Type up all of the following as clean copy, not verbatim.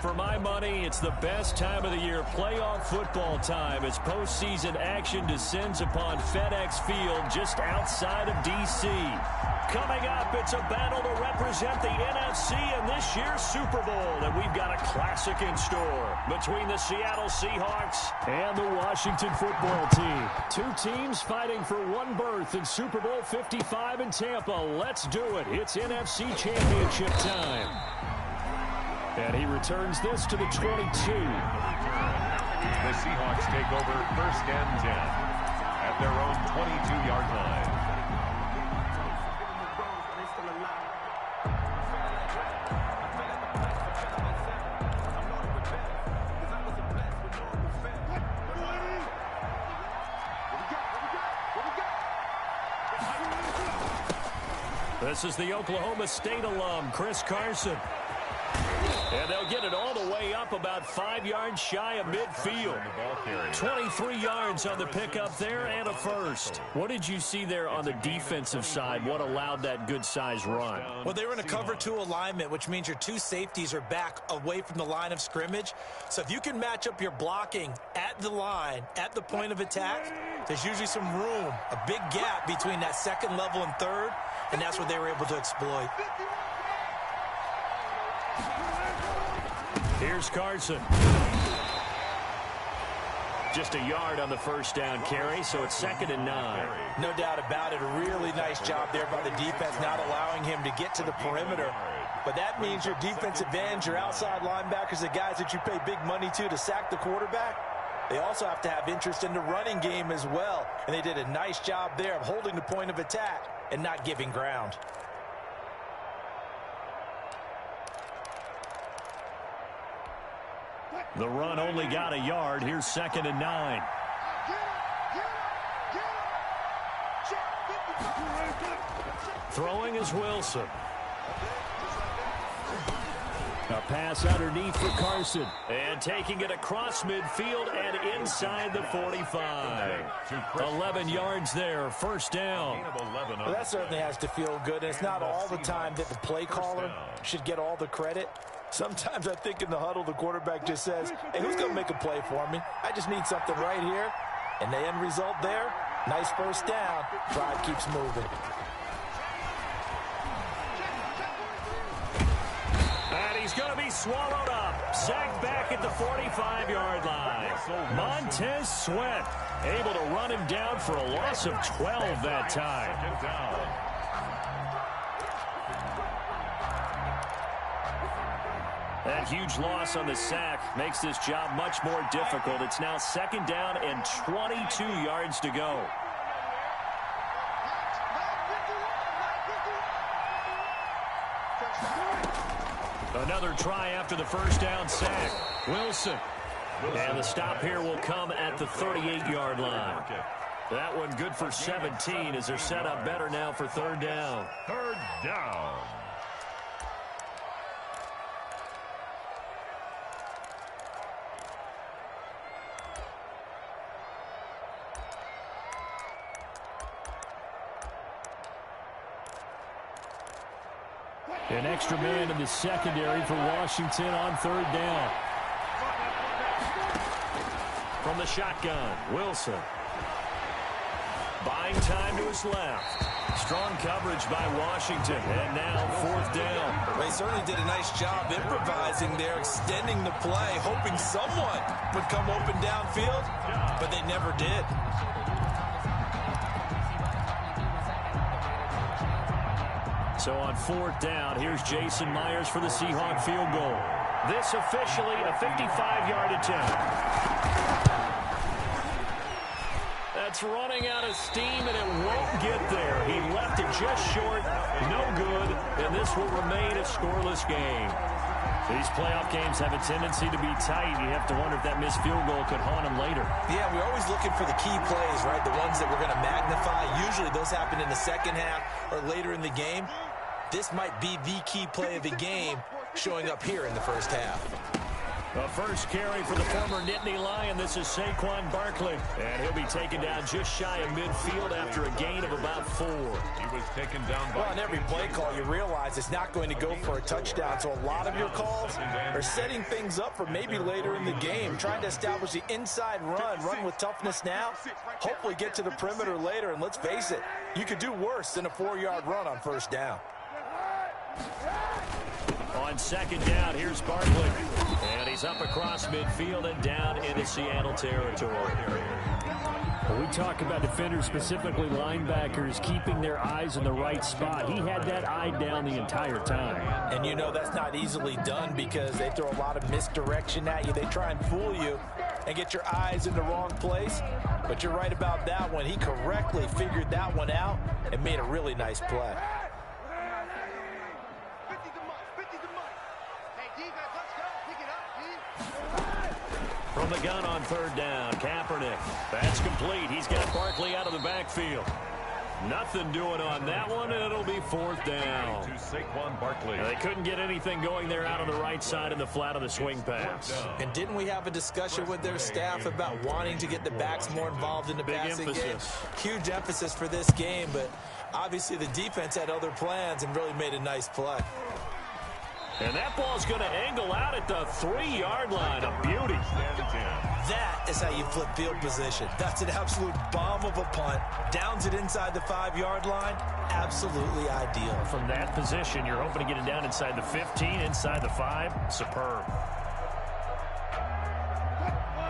For my money, it's the best time of the year, playoff football time, as postseason action descends upon FedEx Field just outside of D.C. Coming up, it's a battle to represent the NFC in this year's Super Bowl, and we've got a classic in store between the Seattle Seahawks and the Washington football team. Two teams fighting for one berth in Super Bowl 55 in Tampa. Let's do it. It's NFC Championship time. And he returns this to the 22. The Seahawks take over 1st and 10 at their own 22-yard line. This is the Oklahoma State alum, Chris Carson. And they'll get it all the way up about 5 yards shy of midfield. 23 yards on the pickup there and a first. What did you see there on the defensive side? What allowed that good-sized run? Well, they were in a cover 2 alignment, which means your 2 safeties are back away from the line of scrimmage. So if you can match up your blocking at the line, at the point of attack, there's usually some room, a big gap between that second level and third, and that's what they were able to exploit. Here's Carson. Just a yard on the first down carry, so it's 2nd and 9. No doubt about it. A really nice job there by the defense, not allowing him to get to the perimeter. But that means your defensive ends, your outside linebackers, the guys that you pay big money to sack the quarterback, they also have to have interest in the running game as well. And they did a nice job there of holding the point of attack and not giving ground. The run only got a yard. Here's 2nd and 9. Throwing is Wilson. A pass underneath for Carson. And taking it across midfield and inside the 45. 11 yards there, 1st down. Well, that certainly has to feel good. And it's not all the time that the play caller should get all the credit. Sometimes I think in the huddle, the quarterback just says, hey, who's going to make a play for me? I just need something right here. And the end result there, nice 1st down. Drive keeps moving. And he's going to be swallowed up. Sacked back at the 45-yard line. Montez Sweat able to run him down for a loss of 12 that time. That huge loss on the sack makes this job much more difficult. It's now 2nd down and 22 yards to go. Another try after the 1st down sack. Wilson. And the stop here will come at the 38-yard line. That one good for 17 as they're set up better now for 3rd down. 3rd down. An extra man in the secondary for Washington on 3rd down. From the shotgun, Wilson. Buying time to his left. Strong coverage by Washington. And now 4th down. They certainly did a nice job improvising there, extending the play, hoping someone would come open downfield, but they never did. So on 4th down, here's Jason Myers for the Seahawk field goal. This officially a 55-yard attempt. That's running out of steam, and it won't get there. He left it just short, no good, and this will remain a scoreless game. These playoff games have a tendency to be tight. You have to wonder if that missed field goal could haunt him later. Yeah, we're always looking for the key plays, right? The ones that we're going to magnify. Usually those happen in the 2nd half or later in the game. This might be the key play of the game showing up here in the 1st half. The first carry for the former Nittany Lion. This is Saquon Barkley. And he'll be taken down just shy of midfield after a gain of about 4. He was taken down by... Well, on every play call, you realize it's not going to go for a touchdown. So a lot of your calls are setting things up for maybe later in the game, trying to establish the inside run with toughness now, hopefully get to the perimeter later. And let's face it, you could do worse than a 4-yard run on first down. On second down, here's Barkley. And he's up across midfield and down into Seattle territory. Well, we talk about defenders, specifically linebackers, keeping their eyes in the right spot. He had that eye down the entire time. And you know that's not easily done because they throw a lot of misdirection at you. They try and fool you and get your eyes in the wrong place. But you're right about that one. He correctly figured that one out and made a really nice play. From the gun on third down, Kaepernick. That's complete. He's got Barkley out of the backfield. Nothing doing on that one, and it'll be fourth down. To Saquon Barkley. They couldn't get anything going there out on the right side in the flat of the swing pass. And didn't we have a discussion with their staff about wanting to get the backs more involved in the passing game? Huge emphasis for this game, but obviously the defense had other plans and really made a nice play. And that ball's going to angle out at the 3-yard line. A beauty. That is how you flip field position. That's an absolute bomb of a punt. Downs it inside the 5-yard line. Absolutely ideal. From that position, you're hoping to get it down inside the 15, inside the 5. Superb.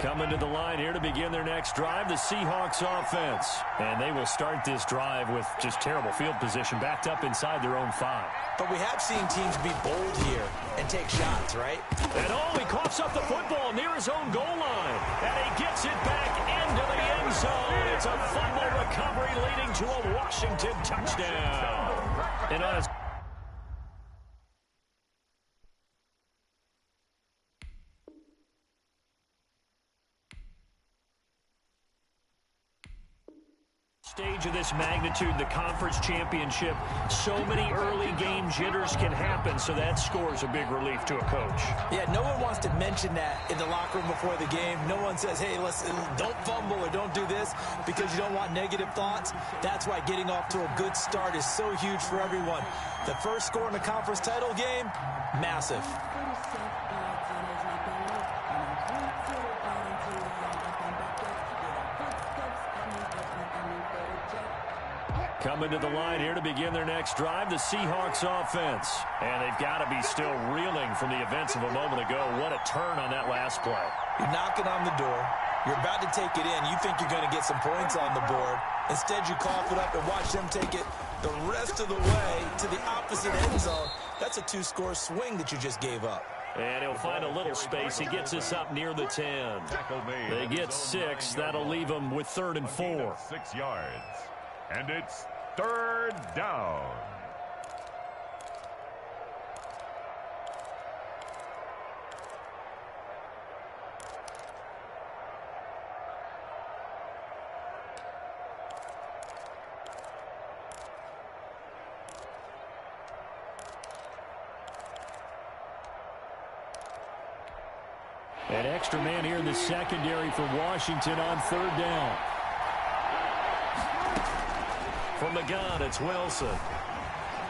Coming to the line here to begin their next drive, the Seahawks offense. And they will start this drive with just terrible field position, backed up inside their own 5. But we have seen teams be bold here and take shots, right? And he coughs up the football near his own goal line. And he gets it back into the end zone. It's a fumble recovery leading to a Washington touchdown. And on his stage of this magnitude, the conference championship, so many early game jitters can happen, so that score's a big relief to a coach. Yeah, no one wants to mention that in the locker room before the game. No one says, hey, listen, don't fumble or don't do this because you don't want negative thoughts. That's why getting off to a good start is so huge for everyone. The first score in the conference title game, massive. Coming to the line here to begin their next drive, the Seahawks offense. And they've got to be still reeling from the events of a moment ago. What a turn on that last play. You're knocking on the door. You're about to take it in. You think you're going to get some points on the board. Instead, you cough it up and watch them take it the rest of the way to the opposite end zone. That's a 2-score swing that you just gave up. And he'll find a little space. He gets us up near the 10. They get 6. That'll leave them with 3rd and 4. 6 yards. And it's 3rd down. An extra man here in the secondary for Washington on 3rd down. From the gun, it's Wilson.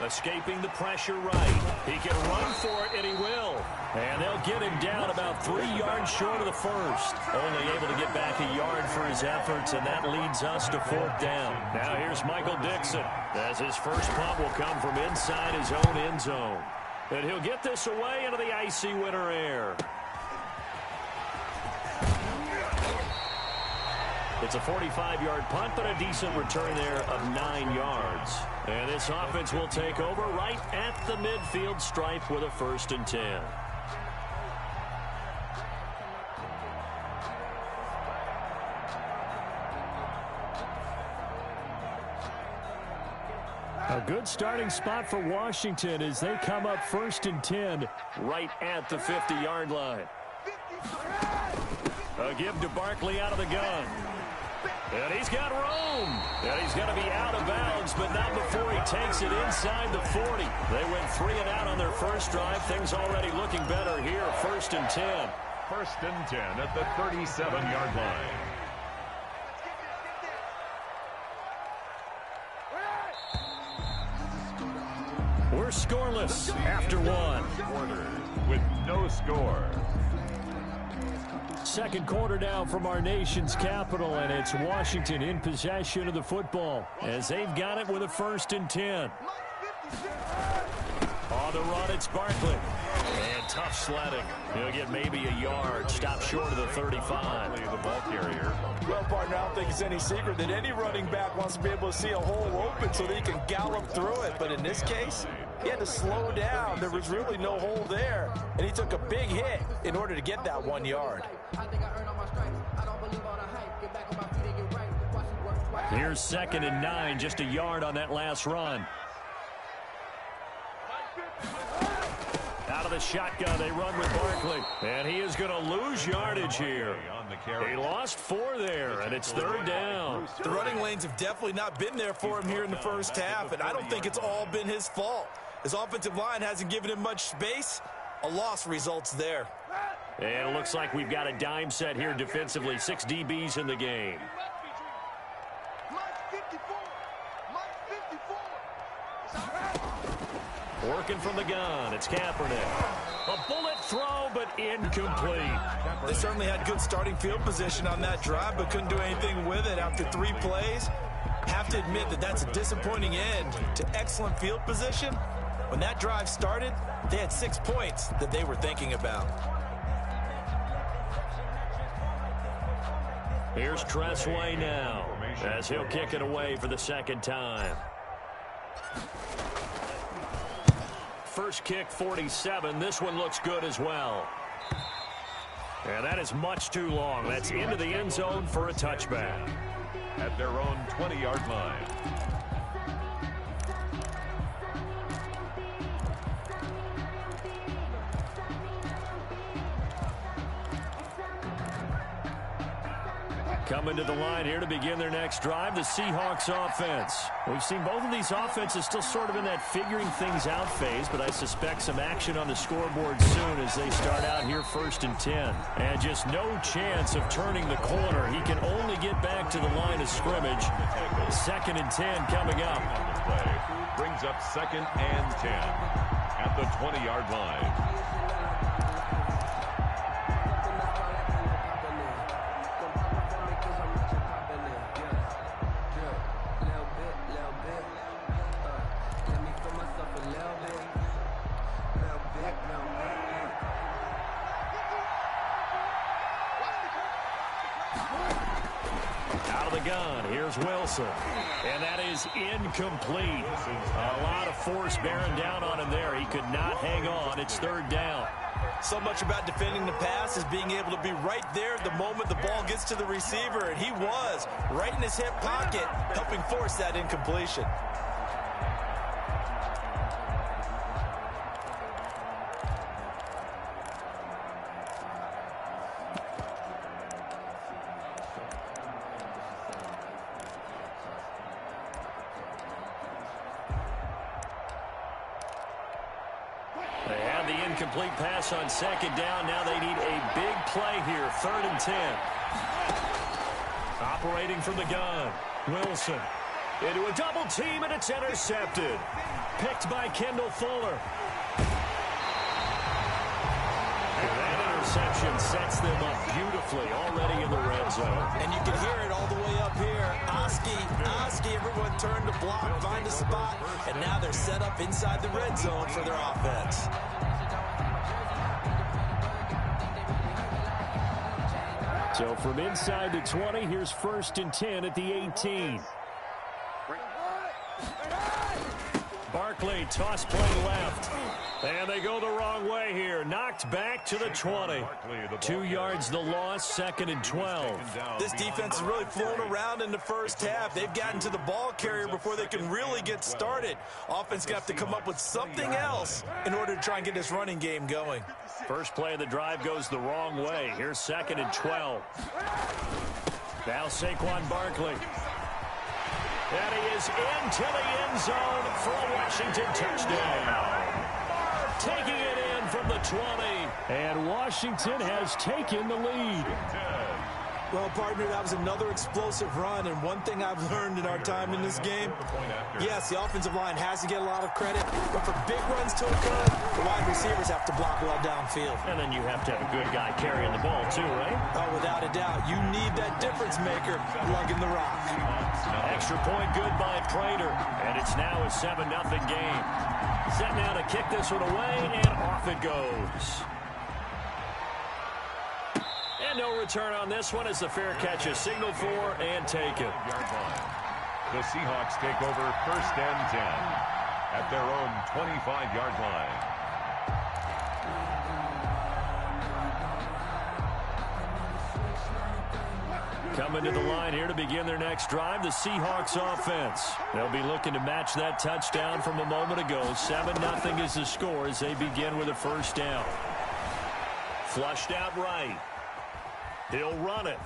Escaping the pressure right. He can run for it, and he will. And they'll get him down about 3 yards short of the first. Only able to get back a yard for his efforts, and that leads us to 4th down. Now here's Michael Dixon, as his first punt will come from inside his own end zone. And he'll get this away into the icy winter air. It's a 45-yard punt, but a decent return there of 9 yards. And this offense will take over right at the midfield stripe with a 1st and 10. A good starting spot for Washington as they come up 1st and 10. Right at the 50-yard line. A give to Barkley out of the gun. And he's got room. And he's going to be out of bounds, but not before he takes it inside the 40. They went 3 and out on their first drive. Things already looking better here. 1st and 10. First and 10 at the 37-yard line. We're scoreless after one. Quarter with no score. Second quarter now from our nation's capital, and it's Washington in possession of the football as they've got it with a 1st and 10. On the run, it's Barkley. And tough sledding. He'll get maybe a yard. Stop short of the 35. The ball carrier. Well, partner, I don't think it's any secret that any running back wants to be able to see a hole open so that he can gallop through it. But in this case, he had to slow down. There was really no hole there. And he took a big hit in order to get that 1 yard. Here's 2nd and 9, just a yard on that last run. Out of the shotgun, they run with Barkley. And he is going to lose yardage here. He lost 4 there, and it's 3rd down. The running lanes have definitely not been there for him here in the first half, and I don't think it's all been his fault. His offensive line hasn't given him much space. A loss results there. And it looks like we've got a dime set here defensively. 6 DBs in the game. Working from the gun, it's Kaepernick. A bullet throw, but incomplete. They certainly had good starting field position on that drive, but couldn't do anything with it after 3 plays. Have to admit that that's a disappointing end to excellent field position. When that drive started, they had 6 points that they were thinking about. Here's Tressway now, as he'll kick it away for the 2nd time. First kick, 47. This one looks good as well. And that is much too long. That's into the end zone for a touchback. At their own 20-yard line. Coming to the line here to begin their next drive, the Seahawks offense. We've seen both of these offenses still sort of in that figuring things out phase, but I suspect some action on the scoreboard soon as they start out here 1st and 10. And just no chance of turning the corner. He can only get back to the line of scrimmage. 2nd and 10 coming up. Brings up 2nd and 10 at the 20-yard line. Gun. Here's Wilson. And that is incomplete. A lot of force bearing down on him there. He could not hang on. It's 3rd down. So much about defending the pass is being able to be right there at the moment the ball gets to the receiver. And he was right in his hip pocket, helping force that incompletion. Incomplete pass on 2nd down. Now they need a big play here. 3rd and 10. Operating from the gun. Wilson into a double team, and it's intercepted. Picked by Kendall Fuller. And that interception sets them up beautifully already in the red zone. And you can hear it all the way up here. Oski, everyone turned to block, find a spot, and now they're set up inside the red zone for their offense. So from inside the 20, here's 1st and 10 at the 18. Barkley, toss play left. And they go the wrong way here. Knocked back to the 20. 2 yards the loss, 2nd and 12. This defense has really flown around in the first half. They've gotten to the ball carrier before they can really get started. Offense going to have to come up with something else in order to try and get this running game going. First play of the drive goes the wrong way. Here's 2nd and 12. Now Saquon Barkley. And he is into the end zone for a Washington touchdown. Taking it in from the 20. And Washington has taken the lead. Well, partner, that was another explosive run, and one thing I've learned in our time in this game, yes, the offensive line has to get a lot of credit, but for big runs to occur, the wide receivers have to block well downfield. And then you have to have a good guy carrying the ball, too, right? Oh, without a doubt. You need that difference maker lugging the rock. Extra point good by Prater, and it's now a 7-0 game. Set now to kick this one away, and off it goes. And no return on this one as the fair catch is signaled for and taken. The Seahawks take over 1st and 10 at their own 25-yard line. Coming to the line here to begin their next drive, the Seahawks offense. They'll be looking to match that touchdown from a moment ago. 7-0 is the score as they begin with a first down. Flushed out right. He'll run it.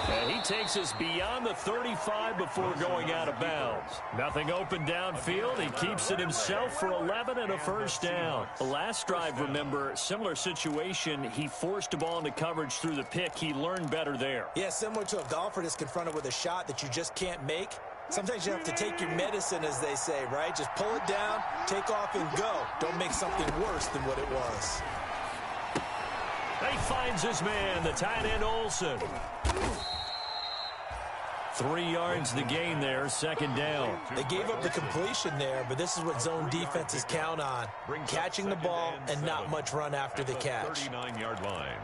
And he takes us beyond the 35 before going out of bounds. Nothing open downfield. He keeps it himself for 11 and a first down. The last drive, remember, similar situation. He forced a ball into coverage through the pick. He learned better there. Yeah, similar to a golfer that's confronted with a shot that you just can't make. Sometimes you have to take your medicine, as they say, right? Just pull it down, take off, and go. Don't make something worse than what it was. He finds his man, the tight end Olsen. 3 yards the gain there, second down. They gave up the completion there, but this is what zone defenses count on. Catching the ball and not much run after the catch. 39-yard line.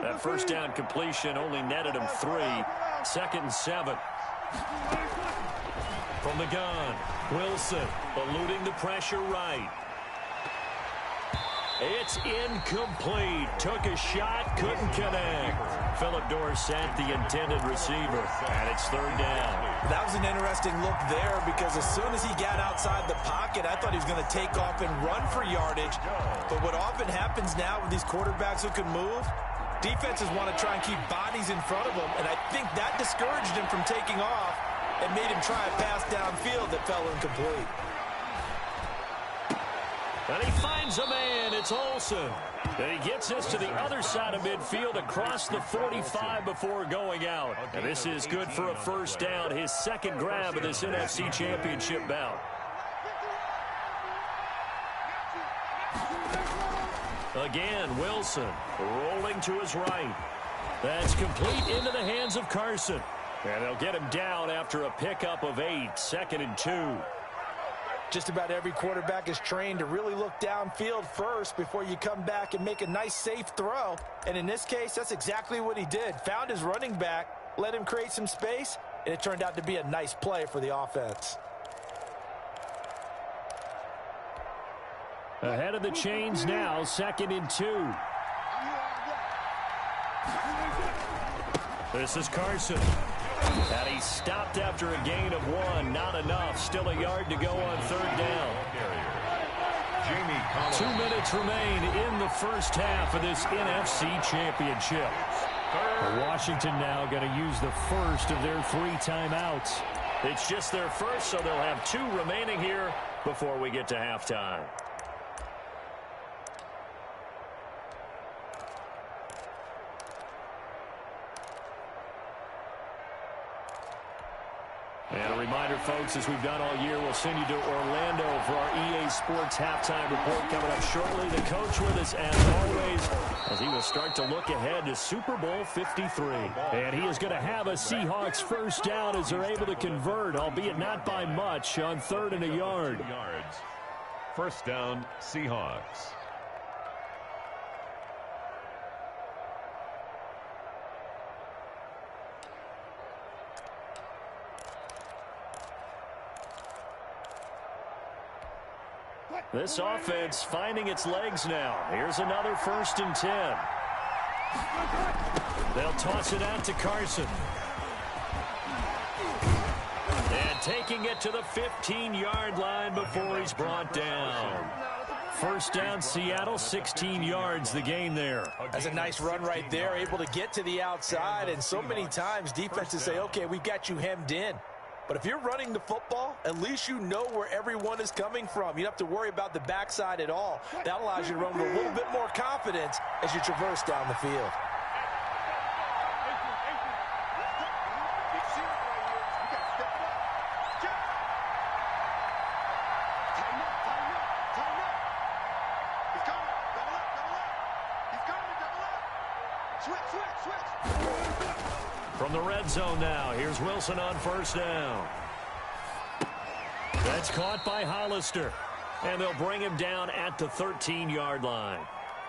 That first down completion only netted him 3. 2nd and 7. From the gun, Wilson eluding the pressure right. It's incomplete. Took a shot, couldn't connect. Phillip Dorsett, the intended receiver, and it's 3rd down. That was an interesting look there because as soon as he got outside the pocket, I thought he was going to take off and run for yardage. But what often happens now with these quarterbacks who can move, defenses want to try and keep bodies in front of them, and I think that discouraged him from taking off and made him try a pass downfield that fell incomplete. And he finds a man. It's Olsen. And he gets us to the other side of midfield across the 45 before going out. And this is good for a first down, his second grab of this NFC Championship bout. Again, Wilson rolling to his right. That's complete into the hands of Carson. And they'll get him down after a pickup of 8, 2nd and 2. Just about every quarterback is trained to really look downfield first before you come back and make a nice, safe throw. And in this case, that's exactly what he did. Found his running back, let him create some space, and it turned out to be a nice play for the offense. Ahead of the chains now, 2nd and 2. This is Carson. And he stopped after a gain of 1. Not enough. Still a yard to go on 3rd down. 2 minutes remain in the first half of this NFC Championship. Washington now going to use the first of their 3 timeouts. It's just their first, so they'll have 2 remaining here before we get to halftime. And a reminder, folks, as we've done all year, we'll send you to Orlando for our EA Sports halftime report coming up shortly. The coach with us, as always, as he will start to look ahead to Super Bowl 53. And he is going to have a Seahawks first down as they're able to convert, albeit not by much, on 3rd and a yard. First down, Seahawks. This offense finding its legs now. Here's another 1st and 10. They'll toss it out to Carson. And taking it to the 15-yard line before he's brought down. First down, Seattle, 16 yards, the gain there. That's a nice run right there, able to get to the outside, and so many times defenses say, okay, we've got you hemmed in. But if you're running the football, at least you know where everyone is coming from. You don't have to worry about the backside at all. That allows you to run with a little bit more confidence as you traverse down the field. From the red zone now, here's Wilson on first down. That's caught by Hollister. And they'll bring him down at the 13-yard line.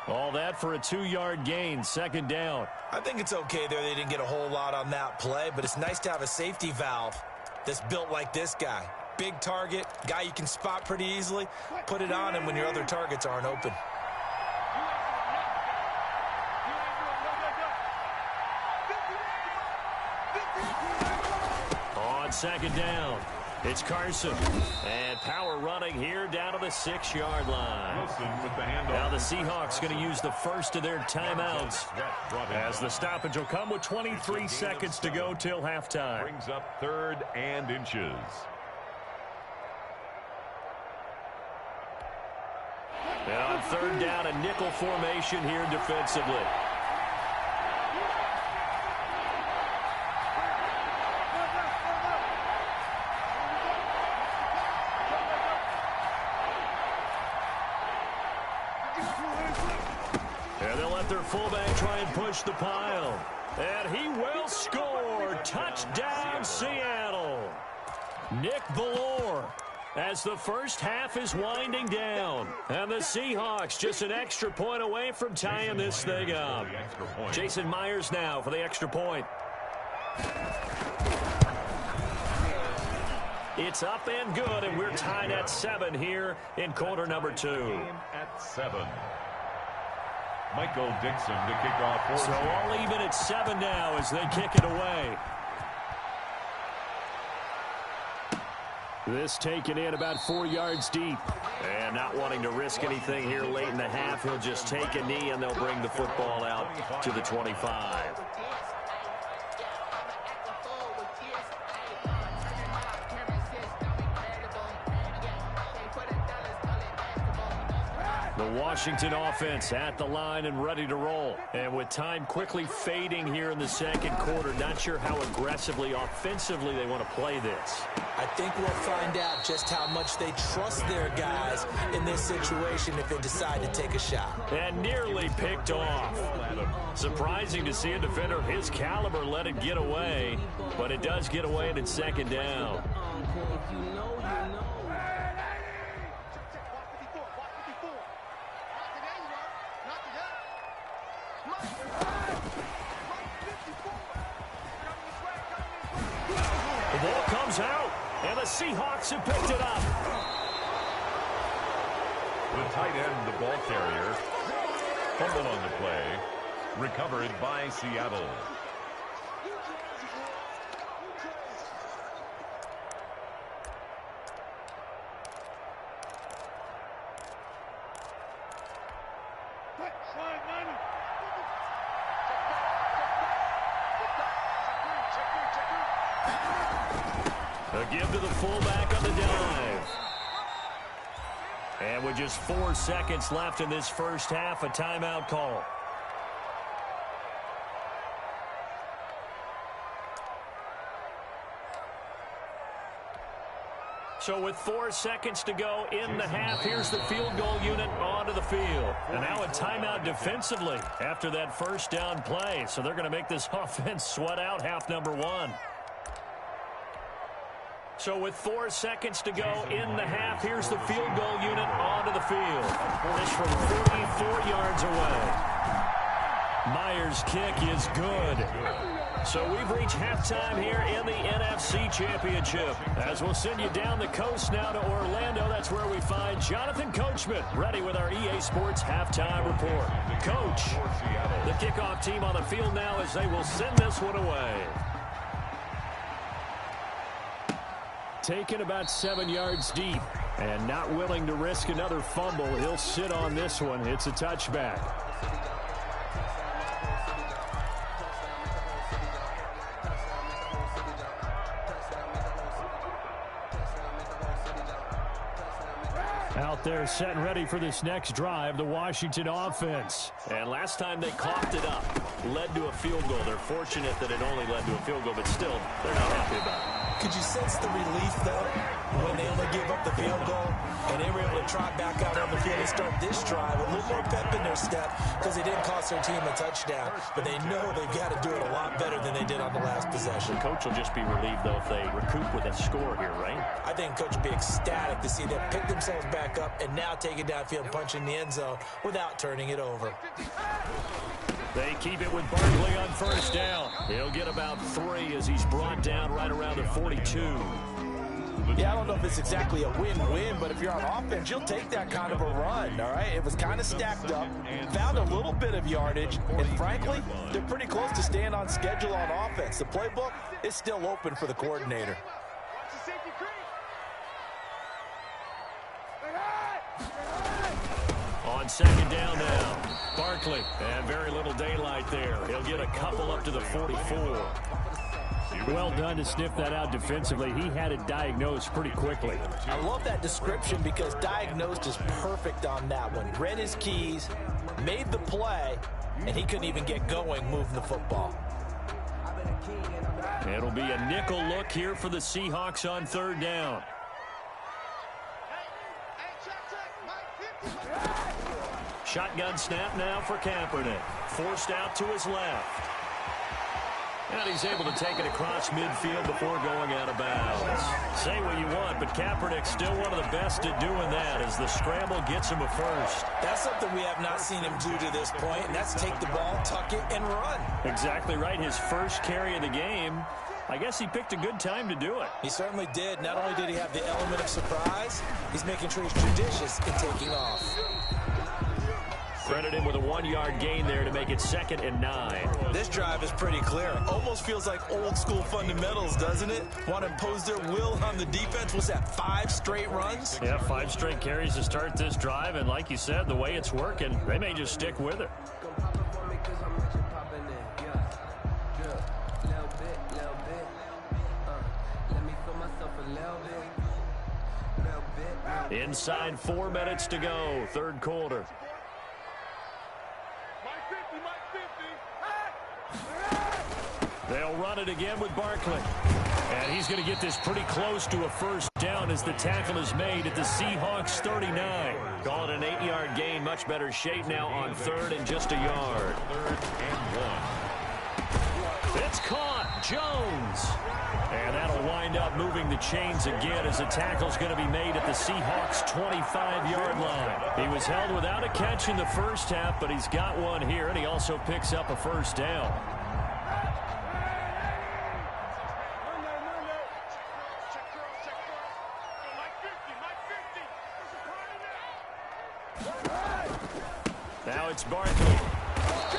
All that for a 2-yard gain, second down. I think it's okay there. They didn't get a whole lot on that play, but it's nice to have a safety valve that's built like this guy. Big target, guy you can spot pretty easily. Put it on him when your other targets aren't open. On second down, it's Carson. And power running here down to the 6-yard line. Now the Seahawks going to use the first of their timeouts as the stoppage will come with 23 seconds to go till halftime. Brings up 3rd and inches. And on 3rd down, a nickel formation here defensively. And they'll let their fullback try and push the pile. And he will score. Touchdown, Seattle. Nick Ballore, as the first half is winding down. And the Seahawks just an extra point away from tying this thing up. Jason Myers now for the extra point. It's up and good, and we're tied at 7 here in quarter number 2. At 7. Michael Dixon to kick off. So all even at 7 now as they kick it away. This taken in about 4 yards deep. And not wanting to risk anything here late in the half, he'll just take a knee and they'll bring the football out to the 25. The Washington offense at the line and ready to roll. And with time quickly fading here in the second quarter, not sure how aggressively, offensively they want to play this. I think we'll find out just how much they trust their guys in this situation if they decide to take a shot. And nearly picked off. Surprising to see a defender of his caliber let it get away, but it does get away and it's second down. The ball comes out, and the Seahawks have picked it up. The tight end, the ball carrier, fumble on the play, recovered by Seattle. A give to the fullback on the dive. And with just 4 seconds left in this first half, a timeout call. So with 4 seconds to go in the half, here's the field goal unit onto the field. And now a timeout defensively after that first down play. So they're going to make this offense sweat out half number 1. So with 4 seconds to go in the half, here's the field goal unit onto the field. This from 44 yards away. Myers' kick is good. So we've reached halftime here in the NFC Championship. As we'll send you down the coast now to Orlando, that's where we find Jonathan Coachman ready with our EA Sports halftime report. Coach, the kickoff team on the field now as they will send this one away. Taken about 7 yards deep and not willing to risk another fumble. He'll sit on this one. It's a touchback. They're set and ready for this next drive, the Washington offense. And last time they coughed it up, led to a field goal. They're fortunate that it only led to a field goal, but still, they're not happy about it. Could you sense the relief, though, when they only gave up the field goal and they were able to trot back out on the field and start this drive? A little more pep in their step because they didn't cost their team a touchdown, but they know they've got to do it a lot better than they did on the last possession. The coach will just be relieved, though, if they recoup with a score here, right? I think coach will be ecstatic to see them pick themselves back up and now take it downfield, punch in the end zone without turning it over. They keep it with Barkley on first down. He'll get about 3 as he's brought down right around the 42. Yeah, I don't know if it's exactly a win-win, but if you're on offense, you'll take that kind of a run, all right? It was kind of stacked up, found a little bit of yardage, and frankly, they're pretty close to staying on schedule on offense. The playbook is still open for the coordinator. On second down now, Barkley, and very little daylight there. He'll get a couple up to the 44. Well done to sniff that out defensively. He had it diagnosed pretty quickly. I love that description because diagnosed is perfect on that one. Read his keys, made the play, and he couldn't even get going moving the football. It'll be a nickel look here for the Seahawks on third down. Shotgun snap now for Kaepernick. Forced out to his left. And he's able to take it across midfield before going out of bounds. Say what you want, but Kaepernick's still one of the best at doing that as the scramble gets him a first. That's something we have not seen him do to this point, and that's take the ball, tuck it, and run. Exactly right. His first carry of the game. I guess he picked a good time to do it. He certainly did. Not only did he have the element of surprise, he's making sure he's judicious in taking off. Credit him with a 1-yard gain there to make it 2nd and 9. This drive is pretty clear. Almost feels like old school fundamentals, doesn't it? Want to impose their will on the defense. Was that 5 straight runs? Yeah, 5 straight carries to start this drive. And like you said, the way it's working, they may just stick with it. Inside 4 minutes to go, third quarter. They'll run it again with Barkley. And he's going to get this pretty close to a first down as the tackle is made at the Seahawks 39. Call it an 8-yard gain. Much better shape now on third and just a yard. 3rd and 1. It's caught. Jones. And that'll wind up moving the chains again as the tackle's going to be made at the Seahawks 25-yard line. He was held without a catch in the first half, but he's got one here, and he also picks up a first down. Now it's Barkley.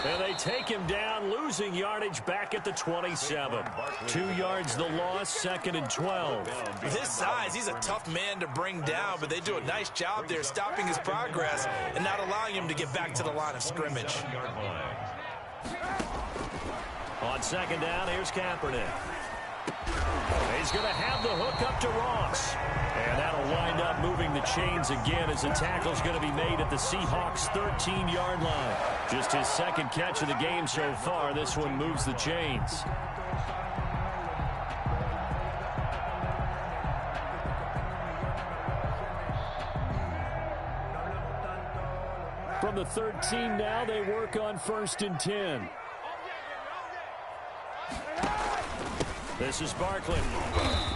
And they take him down, losing yardage back at the 27. 2 yards the loss, 2nd and 12. With his size, he's a tough man to bring down, but they do a nice job there stopping his progress and not allowing him to get back to the line of scrimmage. On second down, here's Kaepernick. He's going to have the hook up to Ross. And that'll wind up moving the chains again as the tackle's going to be made at the Seahawks 13-yard line. Just his 2nd catch of the game so far. This one moves the chains. From the 13 now, they work on 1st and 10. This is Barkley.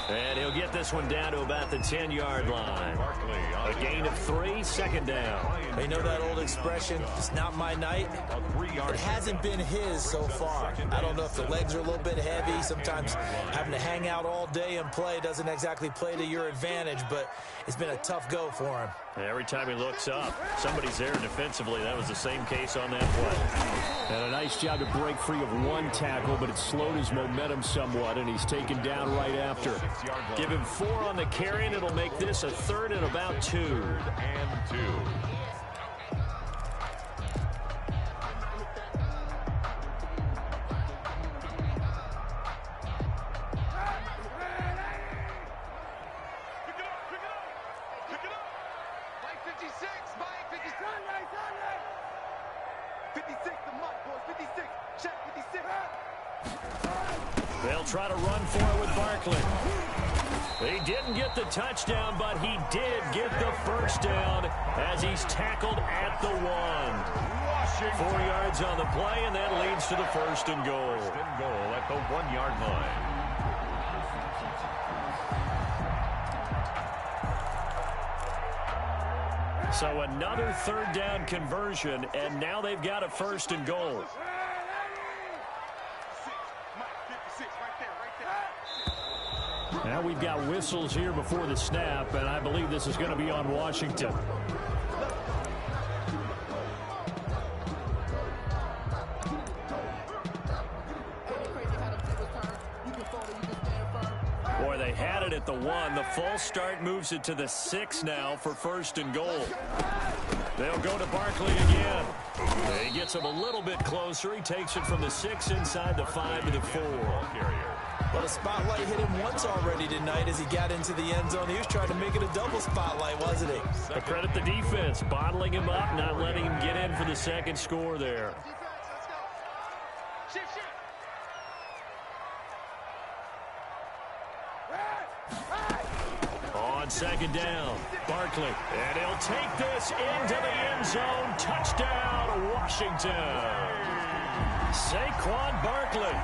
And he'll get this one down to about the 10-yard line. A gain of 3, 2nd down. You know that old expression, it's not my night? It hasn't been his so far. I don't know if the legs are a little bit heavy. Sometimes having to hang out all day and play doesn't exactly play to your advantage, but it's been a tough go for him. Every time he looks up, somebody's there defensively. That was the same case on that play. And a nice job to break free of 1 tackle, but it slowed his momentum somewhat, and he's taken down right after. Give him 4 on the carry, and it'll make this a 3rd and about 2. 3rd and 2. 56, the mark, boys. 56. Check 56. They'll try to run for it with Barkley. He didn't get the touchdown, but he did get the first down as he's tackled at the 1. 4 yards on the play, and that leads to the first and goal. First and goal at the 1-yard line. So another third down conversion, and now they've got a first and goal. Now we've got whistles here before the snap, and I believe this is going to be on Washington. Boy, they had it at the 1. The false start moves it to the 6 now for first and goal. They'll go to Barkley again. He gets him a little bit closer. He takes it from the 6 inside the 5 to the 4. Well, the spotlight hit him once already tonight as he got into the end zone. He was trying to make it a double spotlight, wasn't he? But credit the defense, bottling him up, not letting him get in for the second score there. On second down, Barkley. And he'll take this into the end zone. Touchdown, Washington. Saquon Barkley,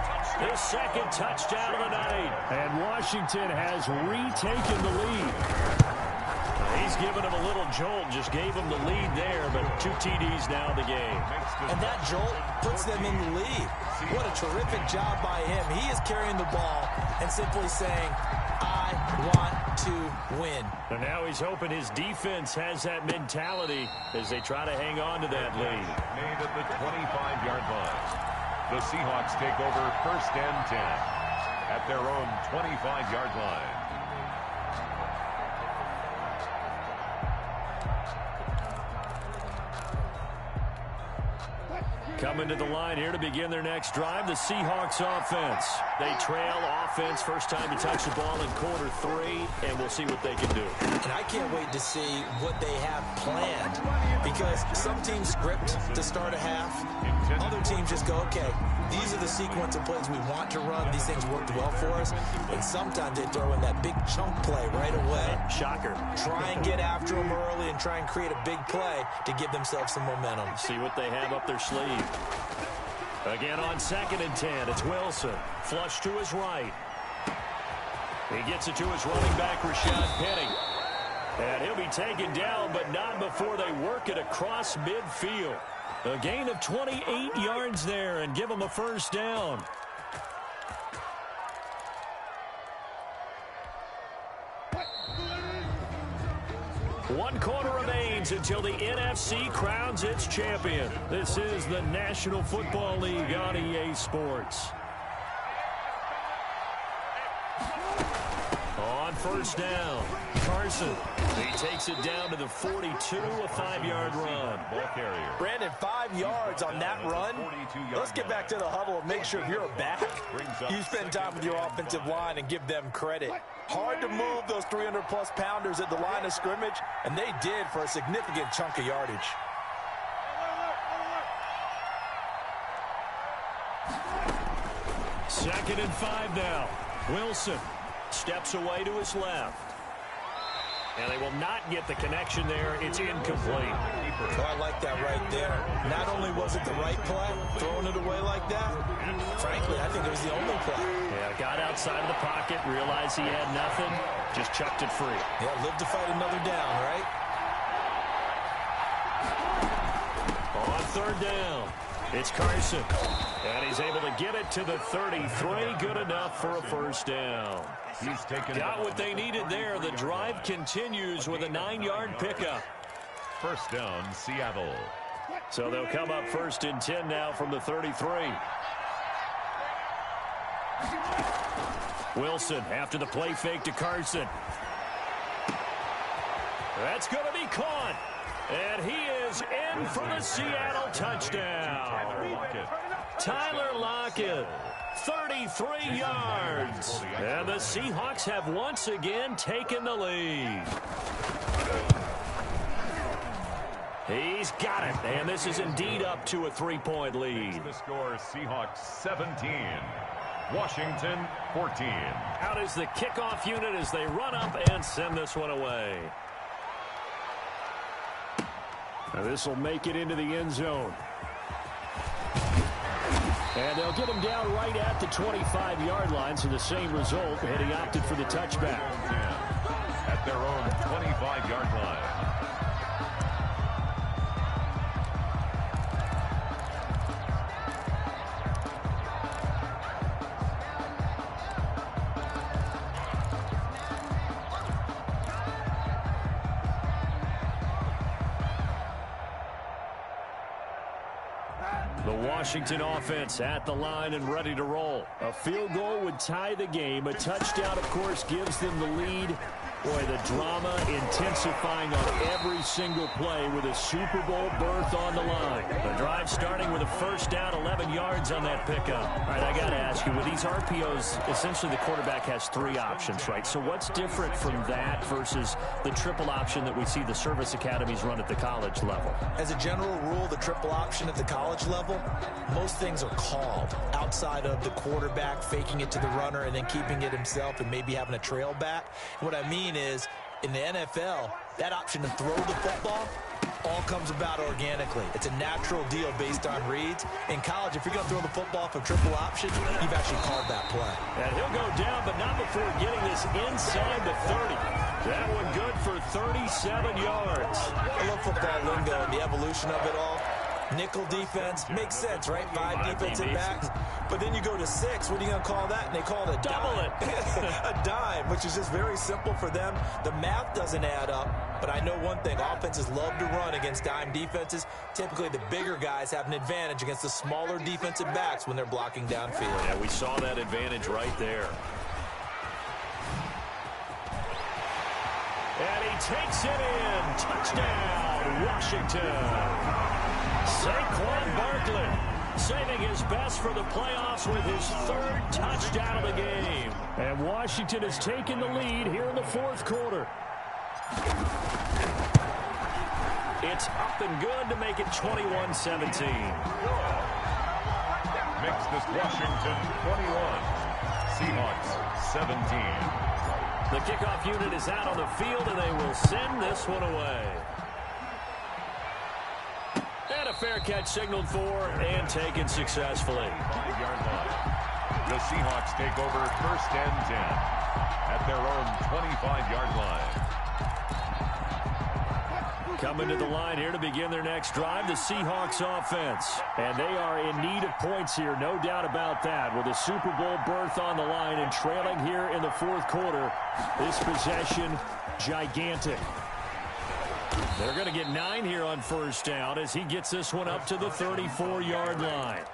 his second touchdown of the night. And Washington has retaken the lead. He's given him a little jolt, just gave him the lead there, but 2 TDs now in the game. And that jolt puts them in the lead. What a terrific job by him. He is carrying the ball and simply saying, I want to win. And now he's hoping his defense has that mentality as they try to hang on to that lead. Made at the 25-yard line. The Seahawks take over first and 10 at their own 25-yard line. Coming to the line here to begin their next drive, the Seahawks offense. They trail offense first time to touch the ball in quarter 3, and we'll see what they can do. And I can't wait to see what they have planned, because some teams script to start a half. Other teams just go, okay, these are the sequence of plays we want to run. These things worked well for us. And sometimes they throw in that big chunk play right away. Shocker. Try and get after them early and try and create a big play to give themselves some momentum. See what they have up their sleeve. Again on second and 10, it's Wilson. Flush to his right. He gets it to his running back, Rashad Penny. And he'll be taken down, but not before they work it across midfield. A gain of 28 yards there and give him a first down. One quarter remains until the NFC crowns its champion. This is the National Football League on EA Sports. On first down, Carson. He takes it down to the 42, a 5-yard run. Ball carrier. Brandon, 5 yards on that run. Let's get back to the huddle and make sure if you're a back, you spend time with your offensive line and give them credit. Hard to move those 300-plus pounders at the line of scrimmage, and they did for a significant chunk of yardage. Second and 5 now. Wilson steps away to his left. And they will not get the connection there. It's incomplete. Oh, I like that right there. Not only was it the right play, throwing it away like that, frankly, I think it was the only play. Yeah, got outside of the pocket, realized he had nothing, just chucked it free. Yeah, live to fight another down, right? On third down, it's Carson. And he's able to get it to the 33. Good enough for a first down. He's taken Got what they needed there. The drive continues with a 9-yard pickup. First down, Seattle. So they'll come up first and 10 now from the 33. Wilson after the play fake to Carson. That's going to be caught. And he is in for the Seattle touchdown. Tyler Lockett, 33 yards. And the Seahawks have once again taken the lead. He's got it, and this is indeed up to a 3-point lead. The score, Seahawks 17, Washington 14. Out is the kickoff unit as they run up and send this one away. Now this will make it into the end zone. And they'll get him down right at the 25-yard line, so the same result, and he opted for the touchback. At their own 25-yard line. The Washington offense at the line and ready to roll. A field goal would tie the game. A touchdown, of course, gives them the lead. Boy, the drama intensifying on every single play with a Super Bowl berth on the line. The drive starting with a first down, 11 yards on that pickup. All right, I got to ask you, with these RPOs, essentially the quarterback has 3 options, right? So what's different from that versus the triple option that we see the service academies run at the college level? As a general rule, the triple option at the college level, most things are called outside of the quarterback faking it to the runner and then keeping it himself and maybe having a trail back. What I mean is, in the NFL, that option to throw the football all comes about organically. It's a natural deal based on reads. In college, if you're going to throw the football for triple option, you've actually called that play. And he'll go down, but not before getting this inside the 30. That one good for 37 yards. I love football lingo and the evolution of it all. Nickel defense makes sense, right? 5 defensive backs. But then you go to 6. What are you going to call that? And they call it a double dime. A dime, which is just very simple for them. The math doesn't add up. But I know one thing. Offenses love to run against dime defenses. Typically, the bigger guys have an advantage against the smaller defensive backs when they're blocking downfield. Yeah, we saw that advantage right there. And he takes it in. Touchdown, Washington. Saquon Barkley saving his best for the playoffs with his 3rd touchdown of the game. And Washington has taken the lead here in the 4th quarter. It's up and good to make it 21-17. Makes this Washington 21, Seahawks 17. The kickoff unit is out on the field, and they will send this one away. And a fair catch signaled for and taken successfully. 5-yard line. The Seahawks take over 1st and 10 at their own 25-yard line. Coming to the line here to begin their next drive, the Seahawks offense. And they are in need of points here, no doubt about that. With a Super Bowl berth on the line and trailing here in the 4th quarter, this possession gigantic. They're going to get 9 here on 1st down as he gets this one up to the 34-yard line.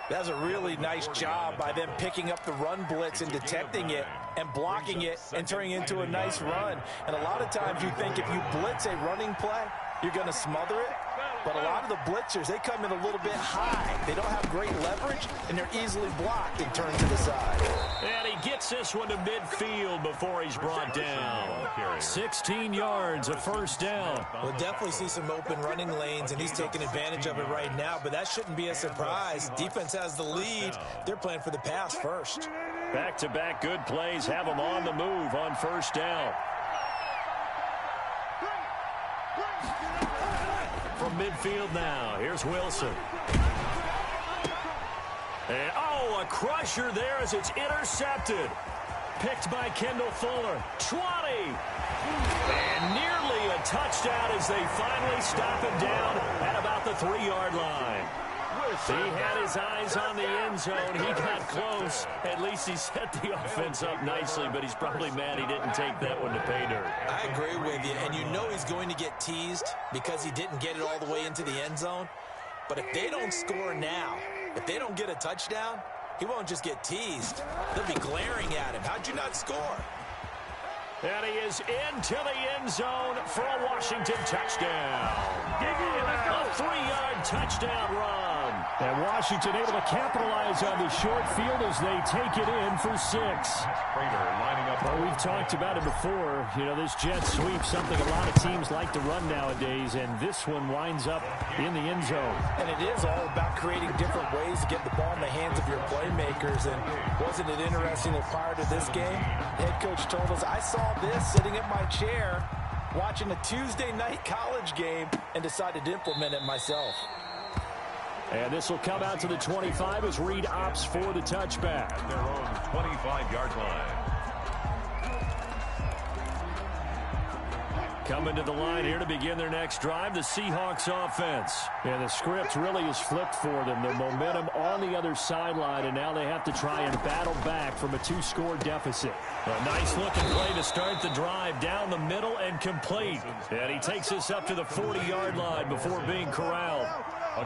That's a really nice job by them picking up the run blitz and detecting it and blocking it and turning it into a nice run. And a lot of times you think if you blitz a running play, you're going to smother it. But a lot of the blitzers, they come in a little bit high. They don't have great leverage, and they're easily blocked and turned to the side. And he gets this one to midfield before he's brought down. 16 yards, a 1st down. We'll definitely see some open running lanes, and he's taking advantage of it right now. But that shouldn't be a surprise. Defense has the lead. They're playing for the pass first. Back-to-back good plays have them on the move on 1st down. From midfield now, here's Wilson. And, a crusher there as it's intercepted. Picked by Kendall Fuller. 20. And nearly a touchdown as they finally stop him down at about the 3-yard line. He had his eyes on the end zone. He got close. At least he set the offense up nicely, but he's probably mad he didn't take that one to pay dirt. I agree with you, and you know he's going to get teased because he didn't get it all the way into the end zone. But if they don't score now, if they don't get a touchdown, he won't just get teased. They'll be glaring at him. How'd you not score? And he is into the end zone for a Washington touchdown. A 3-yard touchdown run. And Washington able to capitalize on the short field as they take it in for 6. Well, we've talked about it before. You know, this jet sweep, something a lot of teams like to run nowadays, and this one winds up in the end zone. And it is all about creating different ways to get the ball in the hands of your playmakers. And wasn't it interesting that prior to this game, head coach told us, I saw this sitting in my chair watching a Tuesday night college game and decided to implement it myself. And this will come out to the 25 as Reed opts for the touchback. At their own 25-yard line. Coming to the line here to begin their next drive, the Seahawks offense. And the script really is flipped for them. The momentum on the other sideline, and now they have to try and battle back from a 2-score deficit. A nice-looking play to start the drive down the middle and complete. And he takes us up to the 40-yard line before being corralled.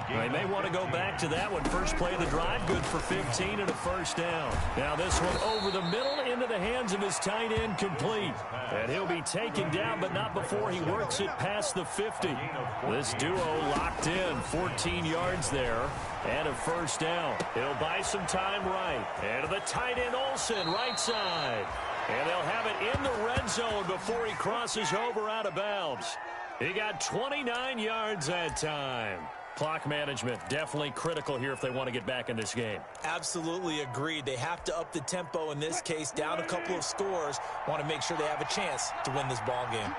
They may want to go back to that one. First play of the drive, good for 15 and a first down. Now this one over the middle into the hands of his tight end, complete. And he'll be taken down, but not before he works it past the 50. This duo locked in, 14 yards there, and a first down. He'll buy some time right. And to the tight end, Olsen, right side. And they'll have it in the red zone before he crosses over out of bounds. He got 29 yards that time. Clock management definitely critical here if they want to get back in this game. Absolutely agreed. They have to up the tempo in this case, down a couple of scores. Want to make sure they have a chance to win this ball game.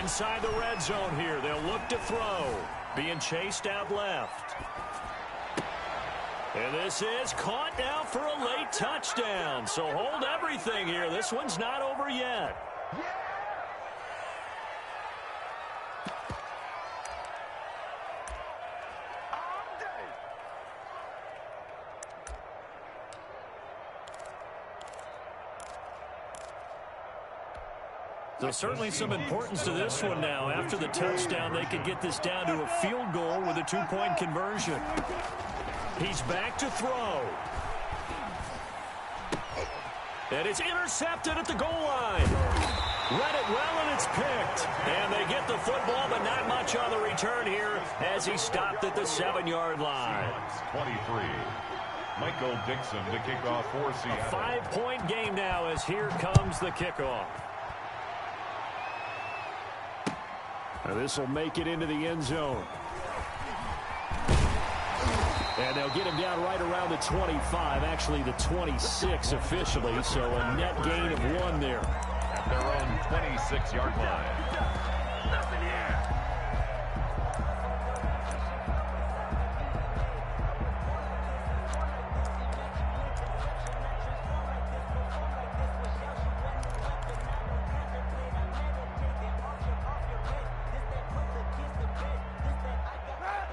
Inside the red zone here, they'll look to throw. Being chased out left. And this is caught now for a late touchdown. So hold everything here. This one's not over yet. So certainly some importance to this one now. After the touchdown, they could get this down to a field goal with a 2-point conversion. He's back to throw. And it's intercepted at the goal line. Read it well, and it's picked. And they get the football, but not much on the return here as he stopped at the 7-yard line. 23. Michael Dixon to kick off for Seattle. A 5-point game now as here comes the kickoff. This will make it into the end zone. And they'll get him down right around the 25, actually the 26 officially, so a net gain of 1 there. At their own 26-yard line.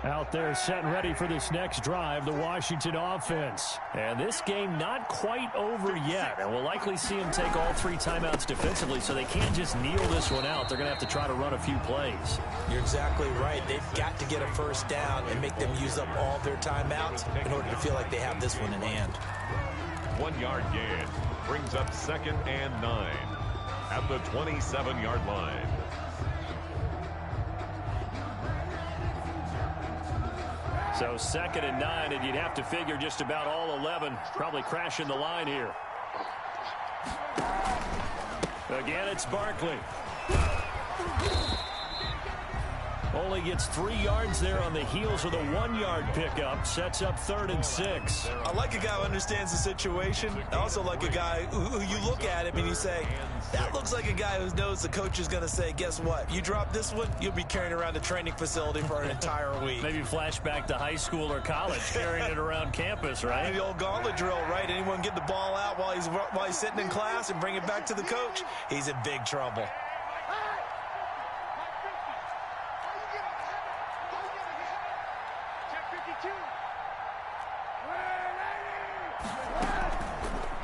Out there set and ready for this next drive, the Washington offense. And this game not quite over yet. And we'll likely see them take all 3 timeouts defensively, so they can't just kneel this one out. They're going to have to try to run a few plays. You're exactly right. They've got to get a first down and make them use up all their timeouts in order to feel like they have this one in hand. 1-yard gain brings up 2nd and 9 at the 27-yard line. So 2nd and 9, and you'd have to figure just about all 11 probably crashing the line here. Again, it's Barkley. Only gets 3 yards there on the heels of the 1-yard pickup. Sets up 3rd and 6. I like a guy who understands the situation. I also like a guy who you look at him and you say, that looks like a guy who knows the coach is going to say, guess what? You drop this one, you'll be carrying around the training facility for an entire week. Maybe flashback to high school or college, carrying it around campus, right? The old gauntlet drill, right? Anyone get the ball out while he's sitting in class and bring it back to the coach? He's in big trouble.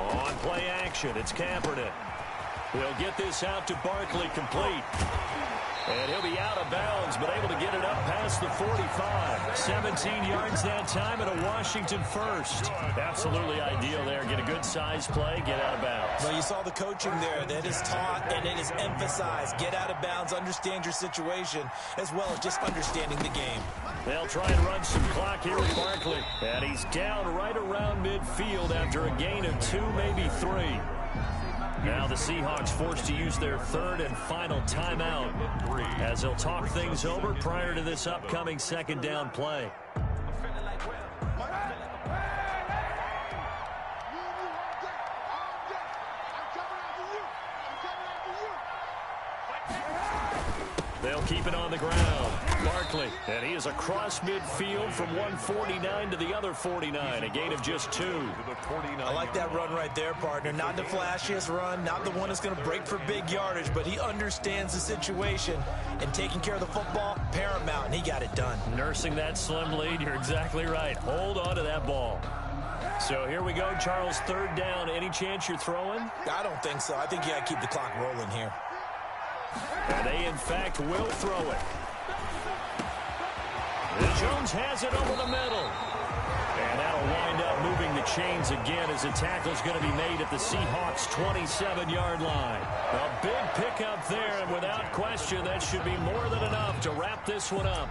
On play action, it's Kaepernick. They'll get this out to Barkley, complete. And he'll be out of bounds, but able to get it up past the 45. 17 yards that time and a Washington first. Absolutely ideal there. Get a good size play, get out of bounds. Well, you saw the coaching there. That is taught and it is emphasized. Get out of bounds, understand your situation, as well as just understanding the game. They'll try and run some clock here with Barkley. And he's down right around midfield after a gain of 2, maybe 3. Now the Seahawks forced to use their third and final timeout as they'll talk things over prior to this upcoming second down play. They'll keep it on the ground. Barkley, and he is across midfield from 149 to the other 49, a gain of just 2. I like that run right there, partner. Not the flashiest run, not the one that's going to break for big yardage, but he understands the situation, and taking care of the football, paramount, and he got it done. Nursing that slim lead, you're exactly right. Hold on to that ball. So here we go, Charles, third down. Any chance you're throwing? I don't think so. I think you got to keep the clock rolling here. And they, in fact, will throw it. Jones has it over the middle. And that'll wind up moving the chains again as the tackle's going to be made at the Seahawks' 27-yard line. A big pickup there, and without question, that should be more than enough to wrap this one up.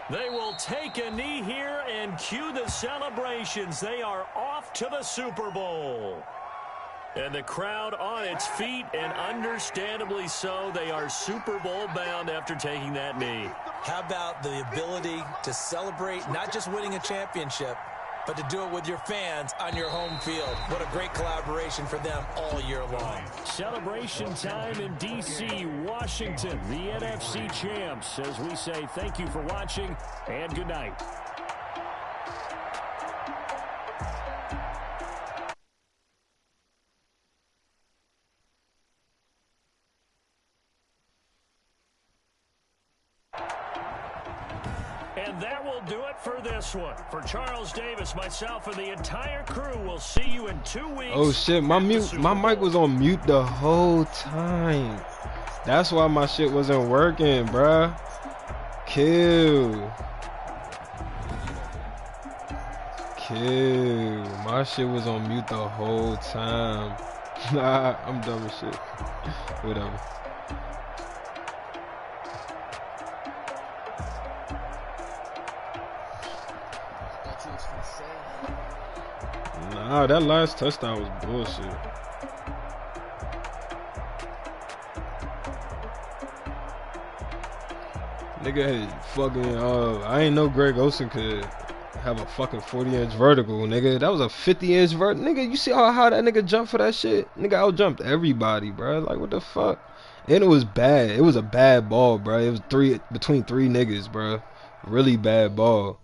They will take a knee here and cue the celebrations. They are off to the Super Bowl. And the crowd on its feet, and understandably so. They are Super Bowl bound after taking that knee. How about the ability to celebrate not just winning a championship, but to do it with your fans on your home field? What a great collaboration for them all year long. Celebration time in D.C., Washington, the NFC champs, as we say thank you for watching and good night. And that will do it for this one. For Charles Davis, myself, and the entire crew, we'll see you in 2 weeks. Oh shit, my mic was on mute the whole time. That's why my shit wasn't working, bruh. Kill. My shit was on mute the whole time. Nah, I'm done with shit. Whatever. Nah, that last touchdown was bullshit. Nigga had fucking, I ain't know Greg Olsen could have a fucking 40-inch vertical, nigga. That was a 50-inch vertical. Nigga, you see how that nigga jumped for that shit? Nigga out-jumped everybody, bro. Like, what the fuck? And it was bad. It was a bad ball, bro. It was between three niggas, bro. Really bad ball.